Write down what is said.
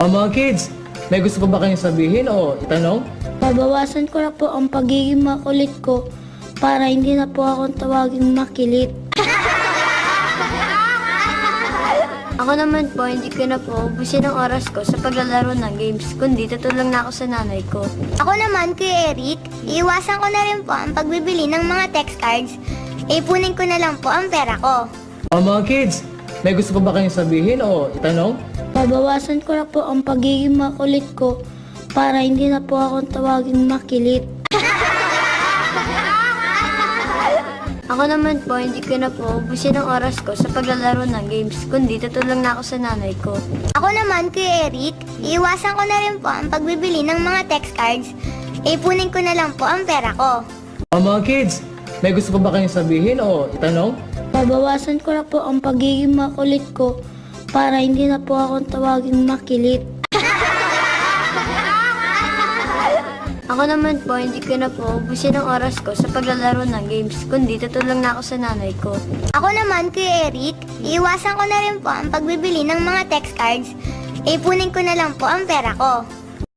Mga kids, may gusto pa ba kayong sabihin o itanong? Babawasan ko na po ang pagiging makulit ko para hindi na po akong tawaging makilit. Ako naman po, hindi ko na po ubusin ang oras ko sa paglalaro ng games, kundi tutulong na ako sa nanay ko. Ako naman, Kuya Eric, iiwasan ko na rin po ang pagbibili ng mga text cards. Ipunin ko na lang po ang pera ko. Mga kids, may gusto pa ba kayong sabihin o itanong? Babawasan ko na po ang pagiging makulit ko para hindi na po akong tawaging makilit. Ako naman po, hindi ko na po ubusin ang oras ko sa paglalaro ng games, kundi tutulong na ako sa nanay ko. Ako naman, Kuya Eric, iiwasan ko na rin po ang pagbibili ng mga text cards. Ipunin ko na lang po ang pera ko. Mga kids, may gusto pa ba kayong sabihin o itanong? Babawasan ko na po ang pagiging makulit ko para hindi na po akong tawaging makilit. Ako naman po, hindi ko na po ubusin ang oras ko sa paglalaro ng games, kundi tutulong na ako sa nanay ko. Ako naman, Kuya Eric, iiwasan ko na rin po ang pagbibili ng mga text cards. Ipunin ko na lang po ang pera ko.